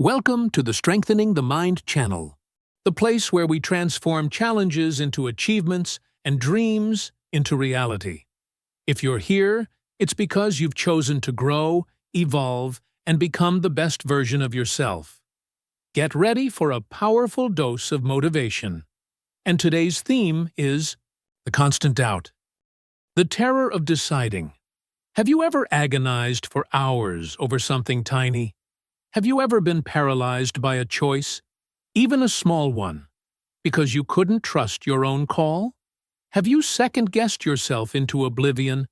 Welcome to the Strengthening the Mind channel, the place where we transform challenges into achievements and dreams into reality. If you're here, it's because you've chosen to grow, evolve, and become the best version of yourself. Get ready for a powerful dose of motivation. And today's theme is the constant doubt. The terror of deciding. Have you ever agonized for hours over something tiny? Have you ever been paralyzed by a choice, even a small one, because you couldn't trust your own call? Have you second-guessed yourself into oblivion,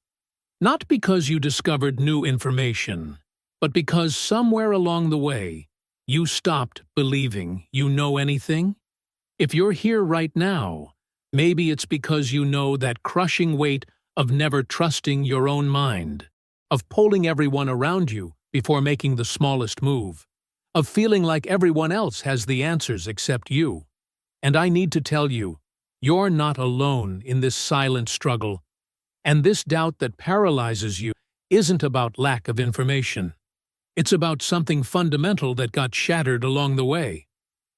not because you discovered new information, but because somewhere along the way you stopped believing you know anything? If you're here right now, maybe it's because you know that crushing weight of never trusting your own mind, of polling everyone around you before making the smallest move, of feeling like everyone else has the answers except you. And I need to tell you, you're not alone in this silent struggle. And this doubt that paralyzes you isn't about lack of information. It's about something fundamental that got shattered along the way.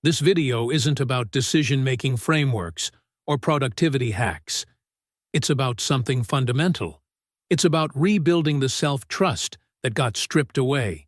This video isn't about decision-making frameworks or productivity hacks. It's about something fundamental. It's about rebuilding the self-trust that got stripped away.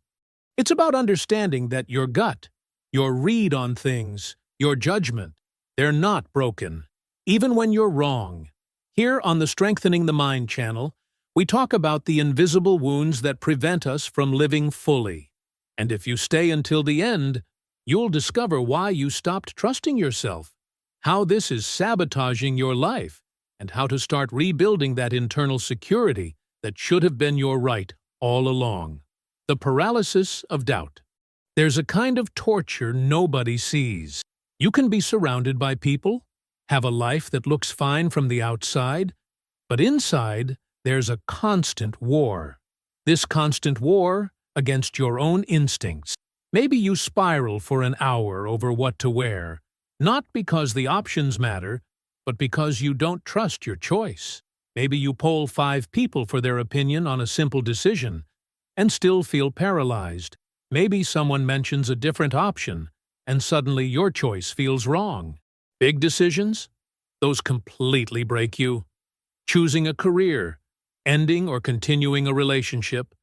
It's about understanding that your gut, your read on things, your judgment, they're not broken, even when you're wrong. Here on the Strengthening the Mind channel, we talk about the invisible wounds that prevent us from living fully. And if you stay until the end, you'll discover why you stopped trusting yourself, how this is sabotaging your life, and how to start rebuilding that internal security that should have been your right all along. The paralysis of doubt. There's a kind of torture nobody sees. You can be surrounded by people, have a life that looks fine from the outside, but inside there's a constant war. This constant war against your own instincts. Maybe you spiral for an hour over what to wear, not because the options matter, but because you don't trust your choice. Maybe you poll 5 people for their opinion on a simple decision and still feel paralyzed. Maybe someone mentions a different option and suddenly your choice feels wrong. Big decisions? Those completely break you. Choosing a career, ending or continuing a relationship,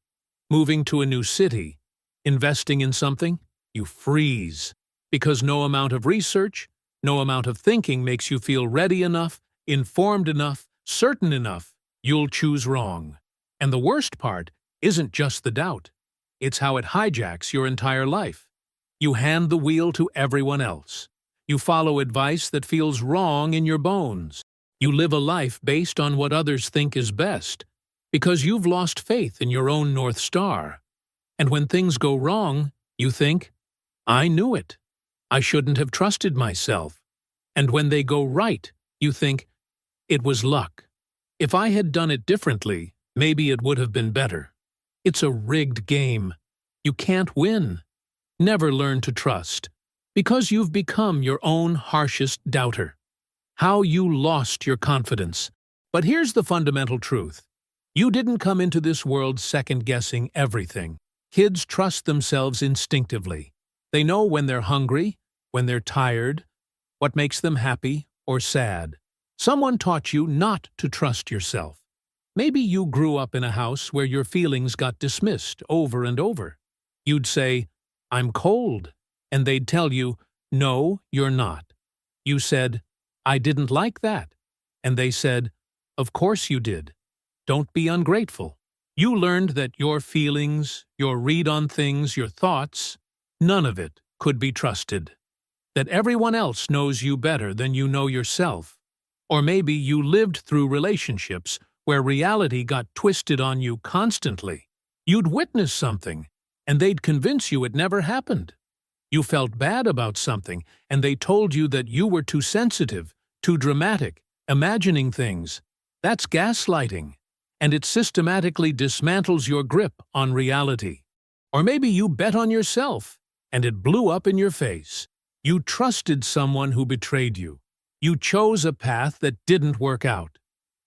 moving to a new city, investing in something, you freeze. Because no amount of research, no amount of thinking makes you feel ready enough, informed enough, certain enough, you'll choose wrong. And the worst part isn't just the doubt. It's how it hijacks your entire life. You hand the wheel to everyone else. You follow advice that feels wrong in your bones. You live a life based on what others think is best, because you've lost faith in your own North Star. And when things go wrong, you think, I knew it. I shouldn't have trusted myself. And when they go right, you think, it was luck. If I had done it differently, maybe it would have been better. It's a rigged game. You can't win. Never learn to trust, because you've become your own harshest doubter. How you lost your confidence. But here's the fundamental truth. You didn't come into this world second-guessing everything. Kids trust themselves instinctively. They know when they're hungry, when they're tired, what makes them happy or sad. Someone taught you not to trust yourself. Maybe you grew up in a house where your feelings got dismissed over and over. You'd say, I'm cold, and they'd tell you, no, you're not. You said, I didn't like that, and they said, of course you did. Don't be ungrateful. You learned that your feelings, your read on things, your thoughts, none of it could be trusted. That everyone else knows you better than you know yourself. Or maybe you lived through relationships where reality got twisted on you constantly. You'd witness something, and they'd convince you it never happened. You felt bad about something, and they told you that you were too sensitive, too dramatic, imagining things. That's gaslighting, and it systematically dismantles your grip on reality. Or maybe you bet on yourself, and it blew up in your face. You trusted someone who betrayed you. You chose a path that didn't work out.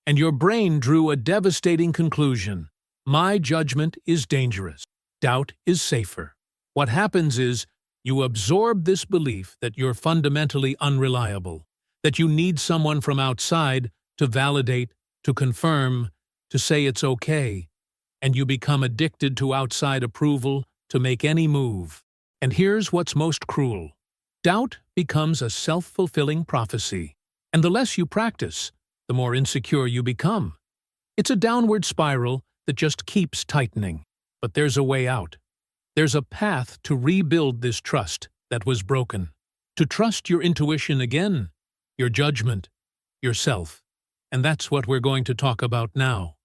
And your brain drew a devastating conclusion. My judgment is dangerous. Doubt is safer. What happens is, You absorb this belief that you're fundamentally unreliable, that you need someone from outside to validate, to confirm, to say it's okay, and you become addicted to outside approval to make any move. And here's what's most cruel. Doubt becomes a self-fulfilling prophecy, and the less you practice, the more insecure you become. It's a downward spiral that just keeps tightening. But there's a way out. There's a path to rebuild this trust that was broken, to trust your intuition again, your judgment, yourself. And that's what we're going to talk about now.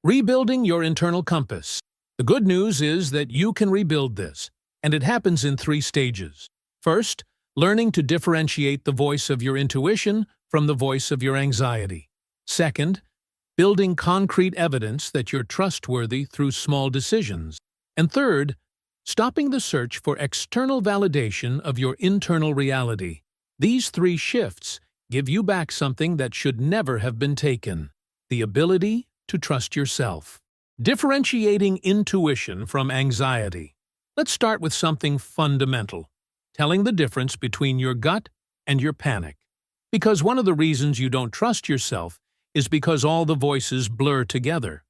Rebuilding your internal compass. The good news is that you can rebuild this, and it happens in 3 stages. First, learning to differentiate the voice of your intuition from the voice of your anxiety. Second, building concrete evidence that you're trustworthy through small decisions. And third, stopping the search for external validation of your internal reality. These 3 shifts give you back something that should never have been taken: the ability to trust yourself. Differentiating intuition from anxiety. Let's start with something fundamental: telling the difference between your gut and your panic. Because one of the reasons you don't trust yourself is because all the voices blur together.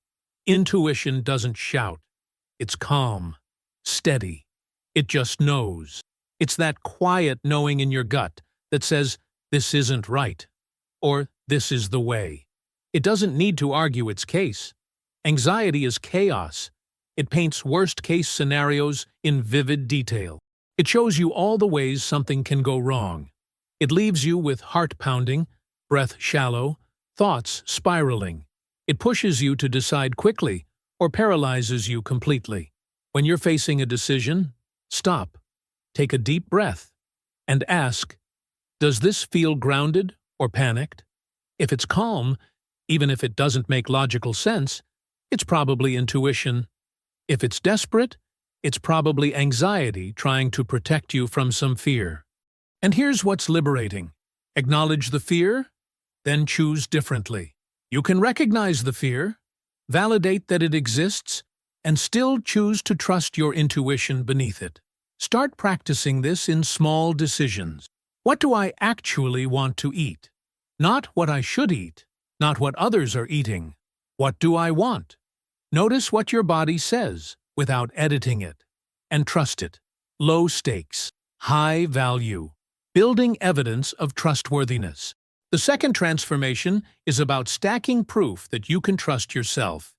Intuition doesn't shout. It's calm, steady. It just knows. It's that quiet knowing in your gut that says, "This isn't right," or "This is the way." It doesn't need to argue its case. Anxiety is chaos. It paints worst-case scenarios in vivid detail. It shows you all the ways something can go wrong. It leaves you with heart pounding, breath shallow, thoughts spiraling. It pushes you to decide quickly or paralyzes you completely. When you're facing a decision, stop, take a deep breath, and ask, does this feel grounded or panicked? If it's calm, even if it doesn't make logical sense, it's probably intuition. If it's desperate, it's probably anxiety trying to protect you from some fear. And here's what's liberating. Acknowledge the fear, then choose differently. You can recognize the fear, validate that it exists, and still choose to trust your intuition beneath it. Start practicing this in small decisions. What do I actually want to eat? Not what I should eat, not what others are eating. What do I want? Notice what your body says without editing it, and trust it. Low stakes, high value. Building evidence of trustworthiness. The second transformation is about stacking proof that you can trust yourself.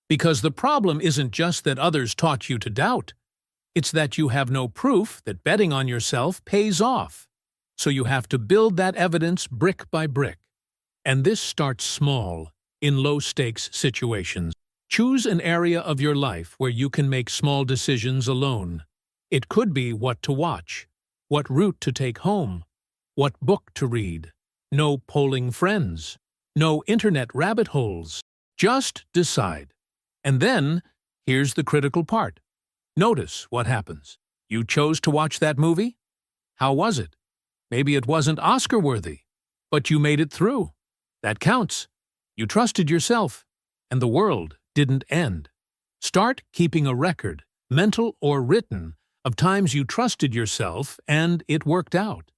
Because the problem isn't just that others taught you to doubt. It's that you have no proof that betting on yourself pays off. So you have to build that evidence brick by brick. And this starts small, in low-stakes situations. Choose an area of your life where you can make small decisions alone. It could be what to watch, what route to take home, what book to read. No polling friends, no internet rabbit holes. Just decide. And then, here's the critical part. Notice what happens. You chose to watch that movie? How was it? Maybe it wasn't Oscar-worthy, but you made it through. That counts. You trusted yourself, and the world didn't end. Start keeping a record, mental or written, of times you trusted yourself and it worked out.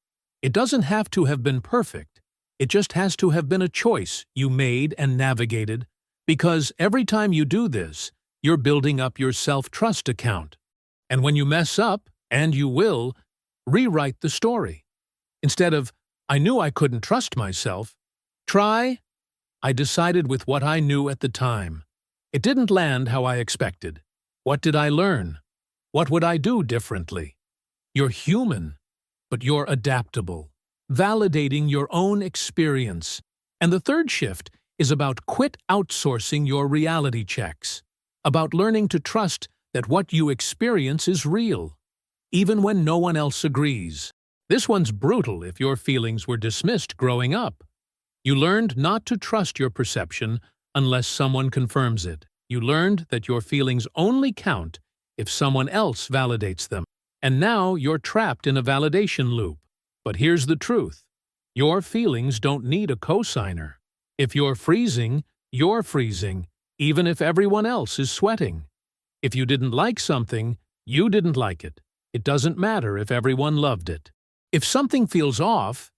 It doesn't have to have been perfect. It just has to have been a choice you made and navigated, because every time you do this, you're building up your self-trust account. And when you mess up, and you will, rewrite the story. Instead of, "I knew I couldn't trust myself," try, "I decided with what I knew at the time. It didn't land how I expected. What did I learn? What would I do differently?" You're human, but you're adaptable. Validating your own experience. And the third shift is about quit outsourcing your reality checks, about learning to trust that what you experience is real, even when no one else agrees. This one's brutal if your feelings were dismissed growing up. You learned not to trust your perception unless someone confirms it. You learned that your feelings only count if someone else validates them. And now you're trapped in a validation loop. But here's the truth. Your feelings don't need a cosigner. If you're freezing, even if everyone else is sweating. If you didn't like something, you didn't like it. It doesn't matter if everyone loved it. If something feels off,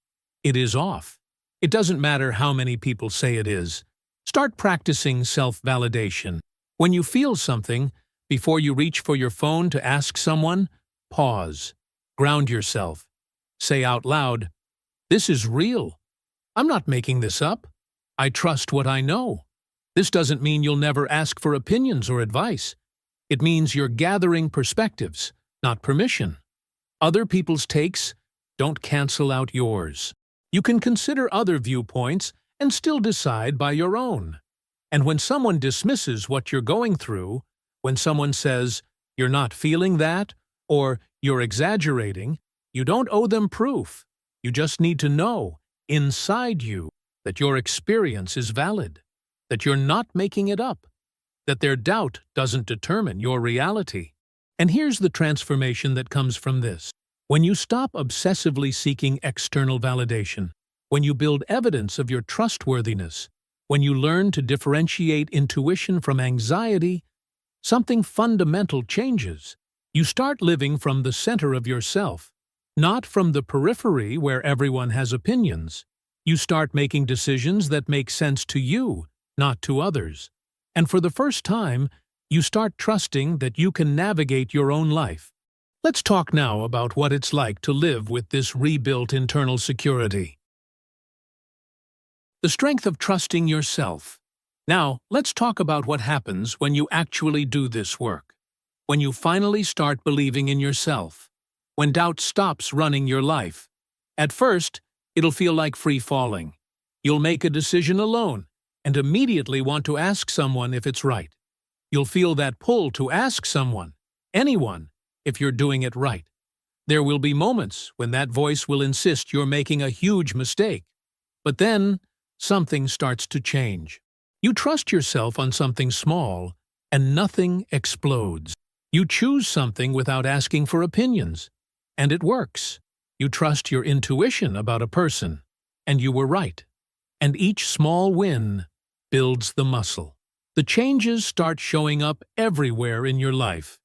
it is off. It doesn't matter how many people say it is. Start practicing self-validation. When you feel something, before you reach for your phone to ask someone, pause. Ground yourself. Say out loud, "This is real. I'm not making this up. I trust what I know." This doesn't mean you'll never ask for opinions or advice. It means you're gathering perspectives, not permission. Other people's takes don't cancel out yours. You can consider other viewpoints and still decide by your own. And when someone dismisses what you're going through, when someone says, "You're not feeling that," or "You're exaggerating," you don't owe them proof. You just need to know, inside you, that your experience is valid, that you're not making it up, that their doubt doesn't determine your reality. And here's the transformation that comes from this. When you stop obsessively seeking external validation, when you build evidence of your trustworthiness, when you learn to differentiate intuition from anxiety, something fundamental changes. You start living from the center of yourself, not from the periphery where everyone has opinions. You start making decisions that make sense to you, not to others. And for the first time, you start trusting that you can navigate your own life. Let's talk now about what it's like to live with this rebuilt internal security. The strength of trusting yourself. Now, let's talk about what happens when you actually do this work. When you finally start believing in yourself. When doubt stops running your life. At first, it'll feel like free falling. You'll make a decision alone and immediately want to ask someone if it's right. You'll feel that pull to ask someone, anyone, if you're doing it right. There will be moments when that voice will insist you're making a huge mistake. But then, something starts to change. You trust yourself on something small, and nothing explodes. You choose something without asking for opinions, and it works. You trust your intuition about a person, and you were right. And each small win builds the muscle. The changes start showing up everywhere in your life.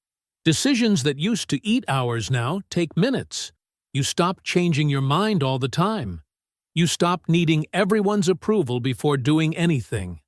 Decisions that used to eat hours now take minutes. You stop changing your mind all the time. You stop needing everyone's approval before doing anything.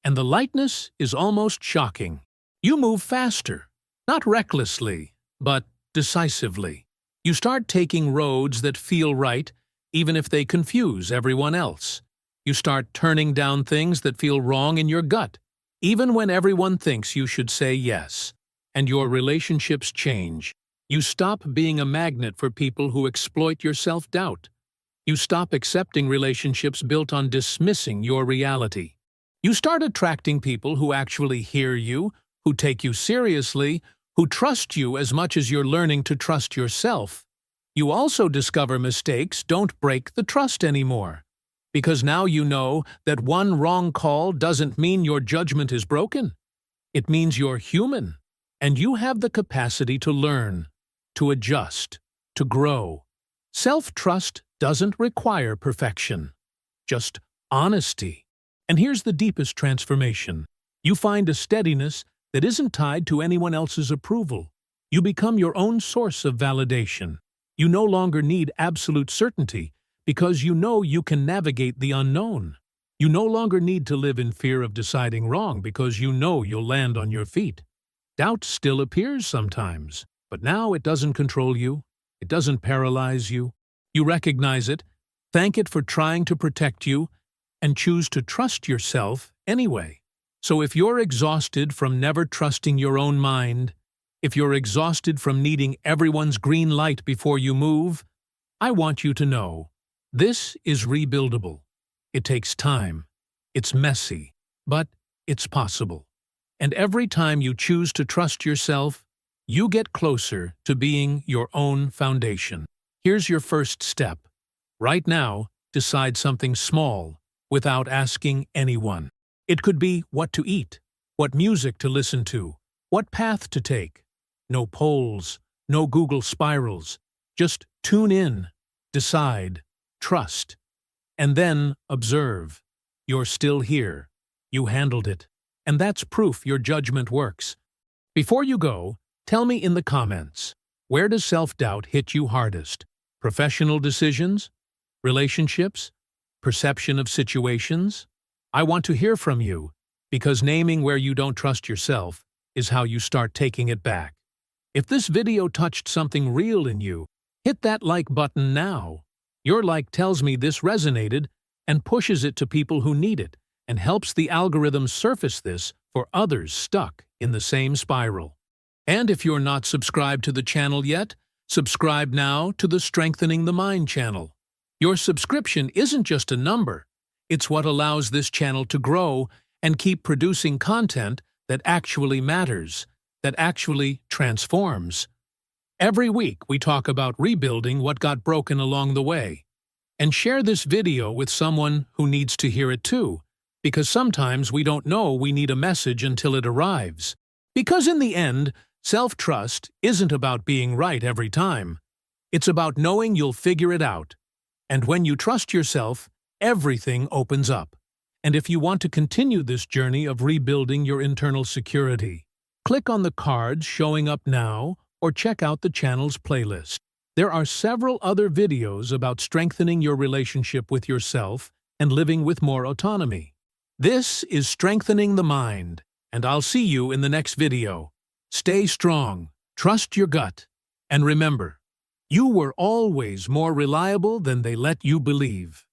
And the lightness is almost shocking. You move faster, not recklessly, but decisively. You start taking roads that feel right, even if they confuse everyone else. You start turning down things that feel wrong in your gut, even when everyone thinks you should say yes. And your relationships change. You stop being a magnet for people who exploit your self-doubt. You stop accepting relationships built on dismissing your reality. You start attracting people who actually hear you, who take you seriously, who trust you as much as you're learning to trust yourself. You also discover mistakes don't break the trust anymore. Because now you know that one wrong call doesn't mean your judgment is broken. It means you're human. And you have the capacity to learn, to adjust, to grow. Self-trust doesn't require perfection, just honesty. And here's the deepest transformation. You find a steadiness that isn't tied to anyone else's approval. You become your own source of validation. You no longer need absolute certainty because you know you can navigate the unknown. You no longer need to live in fear of deciding wrong because you know you'll land on your feet. Doubt still appears sometimes, but now it doesn't control you. It doesn't paralyze you. You recognize it, thank it for trying to protect you, and choose to trust yourself anyway. So if you're exhausted from never trusting your own mind, if you're exhausted from needing everyone's green light before you move, I want you to know, this is rebuildable. It takes time. It's messy, but it's possible. And every time you choose to trust yourself, you get closer to being your own foundation. Here's your first step. Right now, decide something small without asking anyone. It could be what to eat, what music to listen to, what path to take. No polls, no Google spirals. Just tune in, decide, trust, and then observe. You're still here. You handled it. And that's proof your judgment works. Before you go, tell me in the comments, Where does self-doubt hit you hardest? Professional decisions? Relationships? Perception of situations? I want to hear from you, because naming where you don't trust yourself is how you start taking it back. If this video touched something real in you, hit that like button now. Your like tells me this resonated and pushes it to people who need it and helps the algorithm surface this for others stuck in the same spiral. And if you're not subscribed to the channel yet, subscribe now to the Strengthening the Mind channel. Your subscription isn't just a number, it's what allows this channel to grow and keep producing content that actually matters, that actually transforms. Every week we talk about rebuilding what got broken along the way. And share this video with someone who needs to hear it too, because sometimes we don't know we need a message until it arrives. Because in the end, self-trust isn't about being right every time. It's about knowing you'll figure it out. And when you trust yourself, everything opens up. And if you want to continue this journey of rebuilding your internal security, click on the cards showing up now or check out the channel's playlist. There are several other videos about strengthening your relationship with yourself and living with more autonomy. This is Strengthening the Mind, and I'll see you in the next video. Stay strong, trust your gut, and remember, you were always more reliable than they let you believe.